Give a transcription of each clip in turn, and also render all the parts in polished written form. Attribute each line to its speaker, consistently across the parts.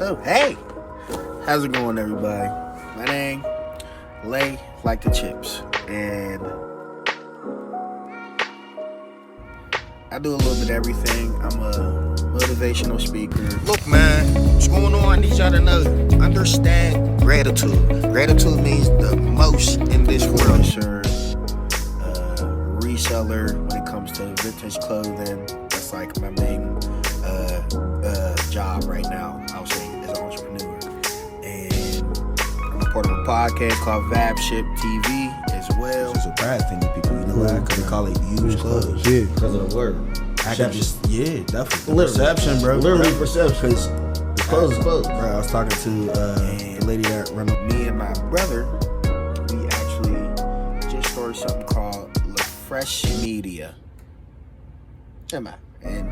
Speaker 1: So, hey, how's it going, everybody? My name, Lay like the Chipz, and I do a little bit of everything. I'm a motivational speaker. Look, man, what's going on? I need y'all to know, understand gratitude. Gratitude means the most in this world. Sure, reseller when it comes to vintage clothing. That's like my main job right now, I'll say, as an entrepreneur. And I'm a part of a podcast called Ship TV as well.
Speaker 2: It's a bad thing to people, you know why? Because they call it used clothes.
Speaker 3: Yeah, because of the word.
Speaker 2: Definitely. Perception, bro.
Speaker 3: Literally perception. Because the clothes is clothes.
Speaker 2: Bro, I was talking to the lady that run
Speaker 1: me and my brother. We actually just started something called Fresh Media. And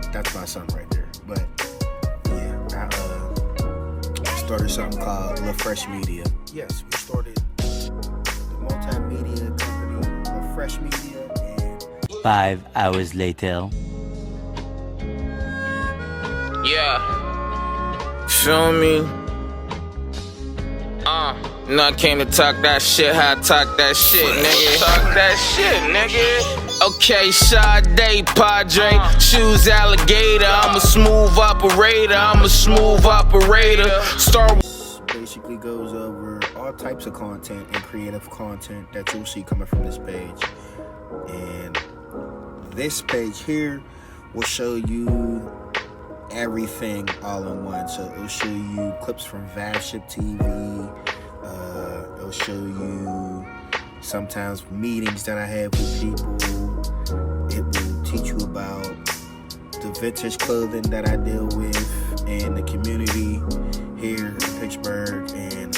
Speaker 1: that's my son right there. But yeah, I started something called Fresh Media. Yes, we started the multimedia company, Fresh Media. And
Speaker 4: 5 hours later.
Speaker 5: Yeah, feel me? Now I came to talk that shit, how I talk that shit, nigga. Talk that shit, nigga. Okay, Sade, Padre, shoes alligator. I'm a smooth operator. Star Wars
Speaker 1: basically goes over all types of content and creative content that you'll see coming from this page. And this page here will show you everything all in one. So it'll show you clips from Ship TV. It'll show you sometimes meetings that I have with people. It will teach you about the vintage clothing that I deal with in the community here in Pittsburgh, and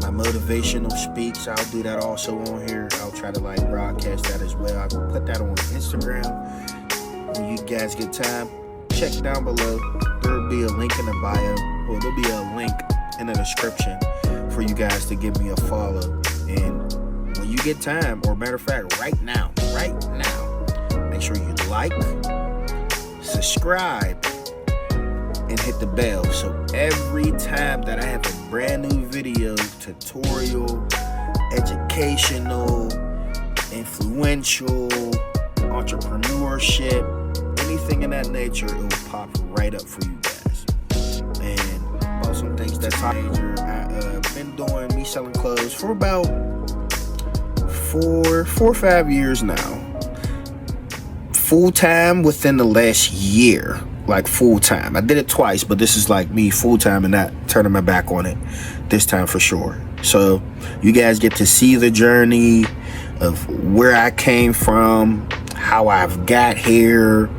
Speaker 1: my motivational speaks. I'll do that also on here. I'll try to broadcast that as well. I'll put that on Instagram. When you guys get time, check down below. There'll be a link in the bio, or there'll be a link in the description for you guys to give me a follow. And when you get time, or matter of fact, right now, make sure you like, subscribe, and hit the bell. So every time that I have a brand new video, tutorial, educational, influential, entrepreneurship, anything in that nature, it will pop right up for you guys. And about some things that's major, I've been doing me selling clothes for about 4 or 5 years now. Full time within the last year, full time. I did it twice, but this is me full time and not turning my back on it this time for sure. So you guys get to see the journey of where I came from, how I've got here,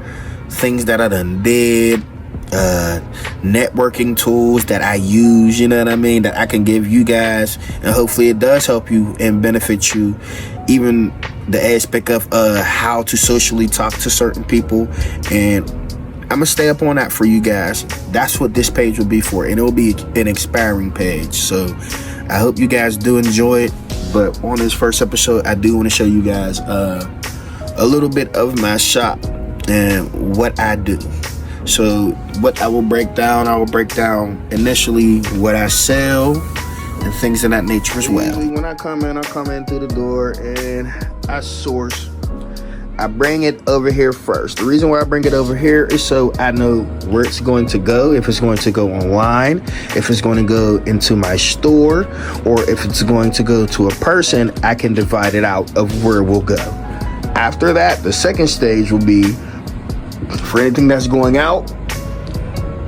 Speaker 1: things that I done did, networking tools that I use, you know what I mean, that I can give you guys, and hopefully it does help you and benefit you. Even the aspect of how to socially talk to certain people, and I'm gonna stay up on that for you guys. That's what this page will be for, and it will be an inspiring page. So I hope you guys do enjoy it. But on this first episode, I do want to show you guys a little bit of my shop and what I do. So what I will break down initially what I sell and things of that nature as well. When I come in through the door and I source. I bring it over here first. The reason why I bring it over here is so I know where it's going to go, if it's going to go online, if it's going to go into my store, or if it's going to go to a person, I can divide it out of where it will go. After that, the second stage will be for anything that's going out,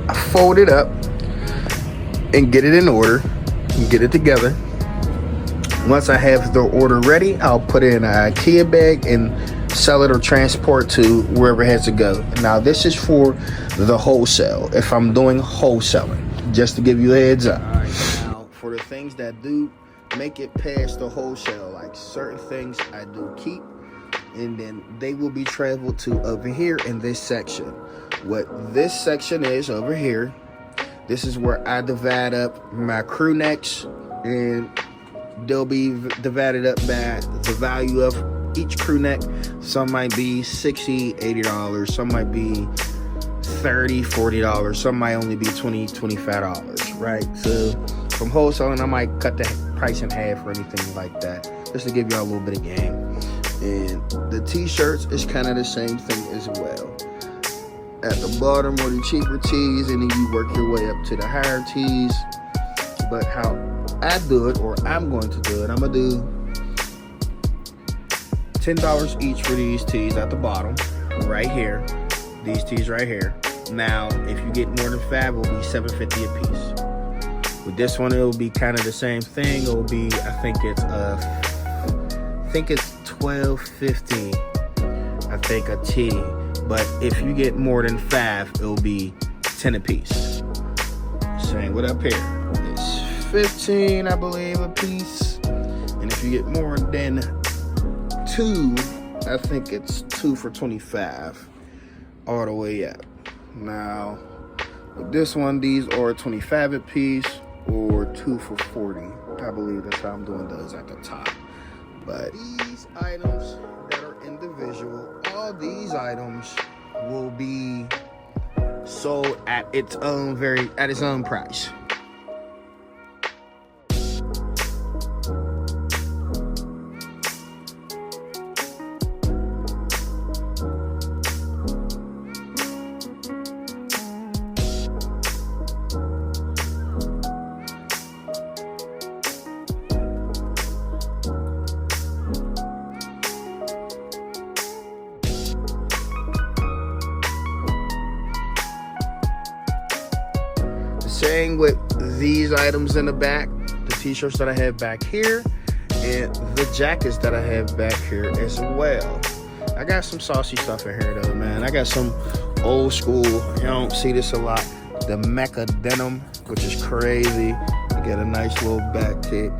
Speaker 1: I fold it up and get it in order and get it together. Once I have the order ready, I'll put it in an IKEA bag and sell it or transport to wherever it has to go. Now this is for the wholesale, if I'm doing wholesaling, just to give you a heads up. All right, now for the things that do make it past the wholesale, like certain things I do keep, and then they will be traveled to over here in this section. What this section is over here, this is where I divide up my crew necks, and they'll be divided up by the value of each crew neck. Some might be $60, $80, some might be $30, $40. Some might only be $20, $25, right? So from wholesaling, I might cut the price in half or anything like that, just to give y'all a little bit of game. And the t-shirts is kind of the same thing as well. At the bottom are the cheaper tees, and then you work your way up to the higher tees. But how I do it, or I'm going to do it, I'm gonna do $10 each for these tees at the bottom, right here. These tees right here. Now, if you get more than 5, it'll be $7.50 a piece. With this one, it'll be kind of the same thing. It'll be, I think it's $12.50. I think a tee. But if you get more than 5, it'll be 10 a piece. Same with up here. It's 15, I believe, a piece. And if you get more than 2, I think it's 2 for 25. All the way up. Now, with this one, these are 25 a piece or 2 for 40. I believe that's how I'm doing those at the top. But these items that are individual, all these items will be sold at its own price. Same with these items in the back, the t-shirts that I have back here, and the jackets that I have back here as well. I got some saucy stuff in here though, man. I got some old school, you don't see this a lot, the Mecca denim, which is crazy. You get a nice little back kit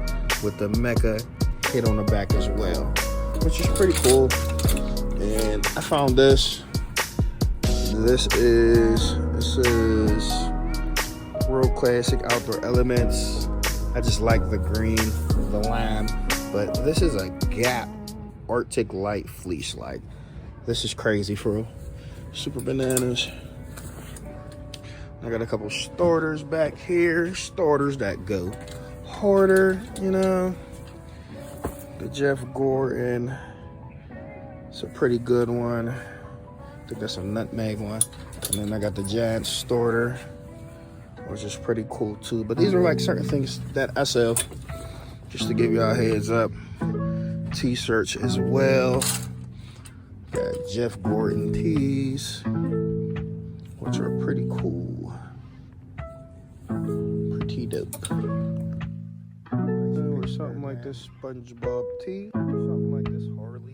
Speaker 1: with the Mecca hit on the back as well, which is pretty cool. And I found this. This is World Classic Outdoor Elements. I just like the green, the lime, but this is a Gap Arctic Light fleece. Like, this is crazy for real. Super bananas. I got a couple starters back here, starters that go harder, you know. The Jeff Gordon, it's a pretty good one. I think that's a nutmeg one. And then I got the Giant starter, which is pretty cool too. But these are like certain things that I sell, just to give y'all a heads up. T-shirts as well. Got Jeff Gordon tees, which are pretty cool. Pretty dope. Or something like this SpongeBob tee. Something like this Harley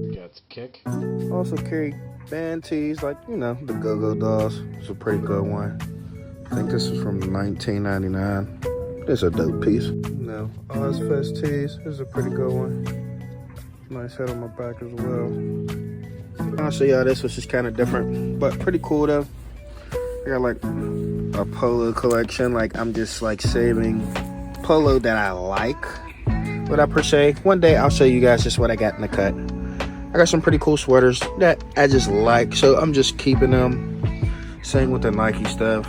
Speaker 1: tee.
Speaker 2: Got the kick.
Speaker 1: Also carry band tees, like, you know, the Go-Go Dolls. It's a pretty good one. I think this is from 1999. This is a dope piece. No, Ozfest tees. This is a pretty good one. Nice head on my back as well. I'll show y'all this, which is kind of different, but pretty cool though. I got like a polo collection. Like, I'm just like saving polo that I like, without per se. One day I'll show you guys just what I got in the cut. I got some pretty cool sweaters that I just like, so I'm just keeping them. Same with the Nike stuff.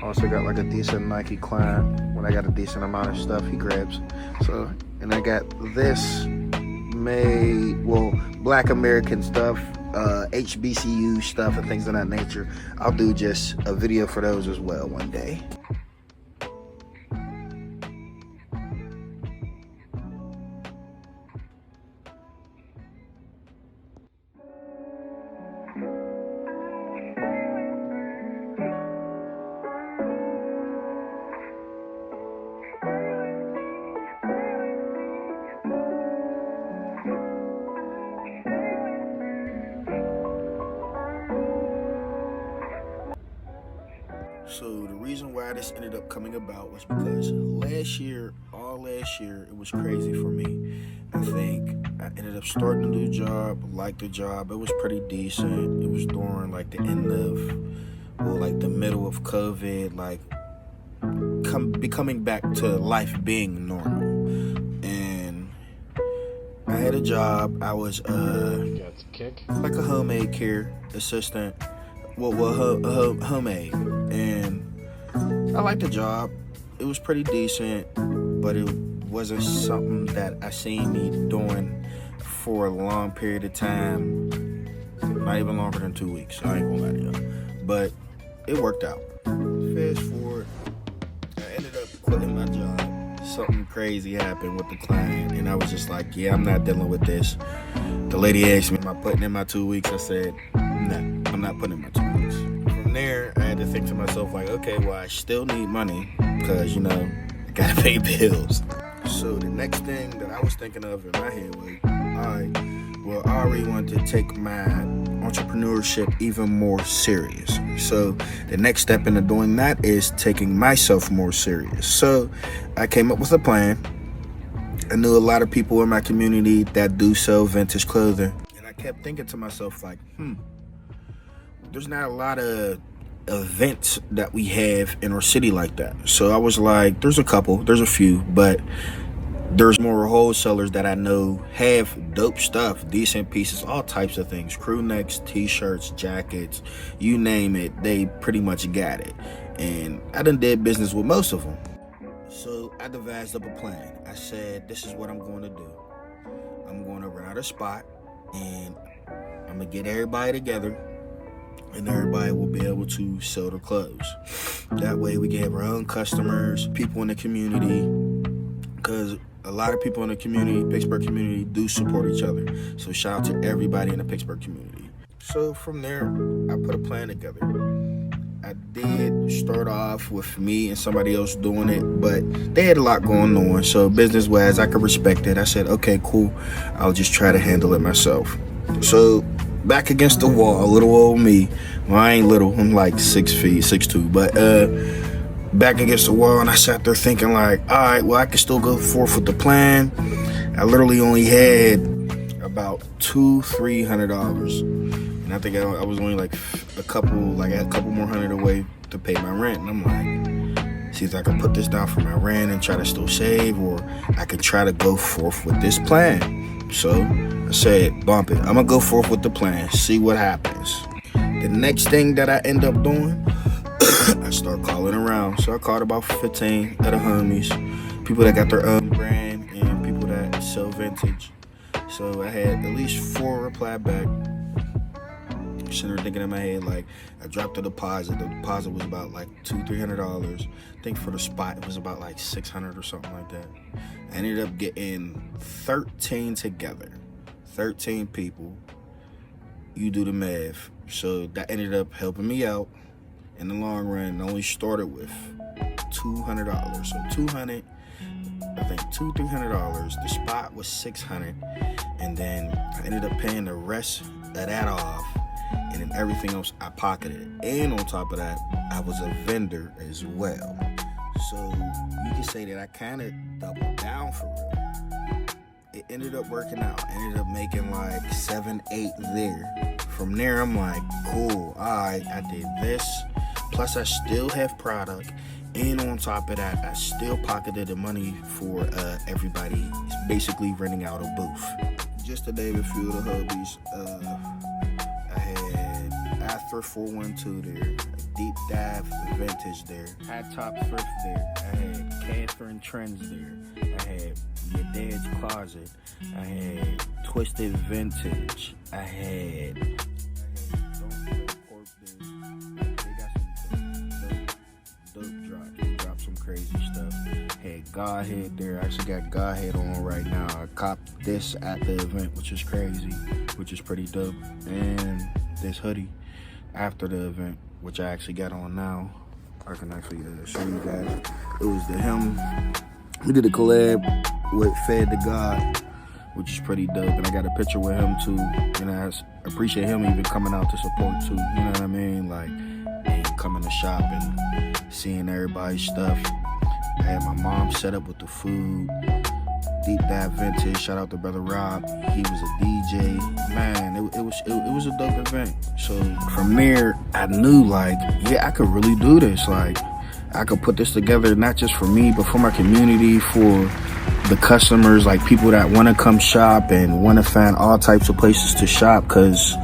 Speaker 1: Also got like a decent Nike client. When I got a decent amount of stuff, he grabs. So, and I got this Black American stuff, HBCU stuff and things of that nature. I'll do just a video for those as well one day. So the reason why this ended up coming about was because all last year, it was crazy for me. I think I ended up starting a new job, liked the job. It was pretty decent. It was during like the end of, like the middle of COVID, like becoming back to life being normal. And I had a job. I was like a homemade care assistant homemade, and I liked the job. It was pretty decent, but it wasn't something that I seen me doing for a long period of time. Not even longer than 2 weeks. I ain't gonna lie to you, but it worked out. Fast forward, I ended up quitting my job. Something crazy happened with the client, and I was just like, yeah, I'm not dealing with this. The lady asked me, am I putting in my 2 weeks? I said, no, I'm not putting in my 2 weeks. From there, I had to think to myself, like, okay, well, I still need money because, you know, I gotta pay bills. So the next thing that I was thinking of in my head was, all right, well, I already wanted to take my entrepreneurship even more serious. So the next step into doing that is taking myself more serious. So I came up with a plan. I knew a lot of people in my community that do sell vintage clothing. And I kept thinking to myself, like, there's not a lot of events that we have in our city like that. So I was like, there's a few, but there's more wholesalers that I know have dope stuff, decent pieces, all types of things, crew necks, t-shirts, jackets, you name it, they pretty much got it. And I done did business with most of them. So I devised up a plan. I said, this is what I'm going to do. I'm going to rent out a spot, and I'm going to get everybody together, and everybody will be able to sell the clothes. That way we can have our own customers, people in the community, because a lot of people in the community, Pittsburgh community, do support each other. So shout out to everybody in the Pittsburgh community. So from there, I put a plan together. I did start off with me and somebody else doing it, but they had a lot going on. So business-wise, I could respect it. I said, okay, cool. I'll just try to handle it myself. So back against the wall, little old me. Well, I ain't little. I'm like 6 feet, 6'2", but back against the wall, and I sat there thinking like, all right, well, I can still go forth with the plan. I literally only had about $200-300, and I think I was only like a couple more hundred away to pay my rent. And I'm like, see if I can put this down for my rent and try to still save, or I can try to go forth with this plan. So I said, bump it. I'm gonna go forth with the plan, see what happens. The next thing that I end up doing, I start calling around. So I called about 15 of the homies, people that got their own brand and people that sell vintage. So I had at least 4 reply back. Sitting there thinking in my head, like, I dropped the deposit. The deposit was about like $200-300. I think for the spot it was about like $600 or something like that. I ended up getting 13 together, 13 people. You do the math. So that ended up helping me out. In the long run, I only started with $200. So $200, I think $200-300. The spot was $600, and then I ended up paying the rest of that off, and then everything else I pocketed. And on top of that, I was a vendor as well. So you can say that I kind of doubled down for real. It ended up working out. I ended up making like 7-8 there. From there, I'm like, cool. All right, I did this. Plus, I still have product, and on top of that, I still pocketed the money for everybody. It's basically renting out a booth. Just to name a few of the hobbies, I had After 412 there, Deep Dive Vintage there, High Top Thrift there, I had Catherine Trends there, I had Your Dad's Closet, I had Twisted Vintage, I had crazy stuff. Had Godhead there. I actually got Godhead on right now. I copped this at the event, which is crazy, which is pretty dope. And this hoodie after the event, which I actually got on now. I can actually show you guys. It was him. We did a collab with Fed to God, which is pretty dope. And I got a picture with him too. And I appreciate him even coming out to support too. You know what I mean? Like, and coming to shop and seeing everybody's stuff. I had my mom set up with the food. Deep Dive Vintage. Shout out to Brother Rob. He was a DJ. Man, it was a dope event. So from there, I knew like, yeah, I could really do this. Like, I could put this together not just for me, but for my community, for the customers, like people that want to come shop and want to find all types of places to shop. Cause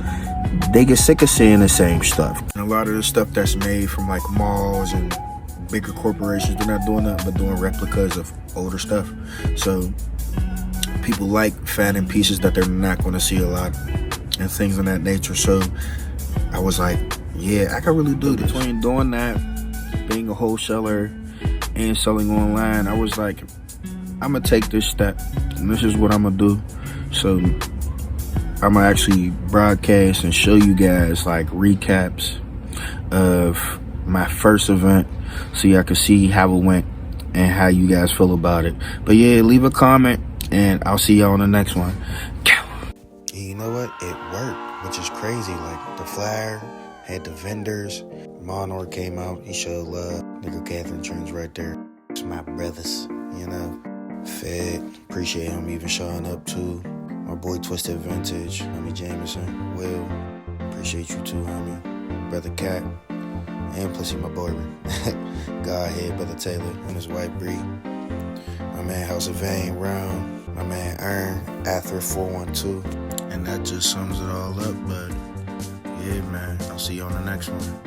Speaker 1: they get sick of seeing the same stuff. And a lot of the stuff that's made from like malls and bigger corporations, they're not doing that, but doing replicas of older stuff. So people like finding pieces that they're not going to see a lot and things of that nature. So I was like, yeah, I can really do this. Between doing that, being a wholesaler, and selling online, I was like, I'm gonna take this step, and this is what I'm gonna do. So I'm gonna actually broadcast and show you guys like recaps of my first event, so y'all can see how it went and how you guys feel about it. But yeah, leave a comment, and I'll see y'all on the next one. You know what? It worked, which is crazy. Like the flyer had the vendors. Monor came out. He showed love. Nigga Catherine Trends right there. It's my brothers, you know. Fed. Appreciate him even showing up too. My boy Twisted Vintage. Homie Jameson. Will. Appreciate you too, homie. Brother Cat. And plus my boy Godhead, Brother Taylor and his wife Bree. My man House of Vane Round. My man Ern. Ather 412. And that just sums it all up, but yeah, man. I'll see you on the next one.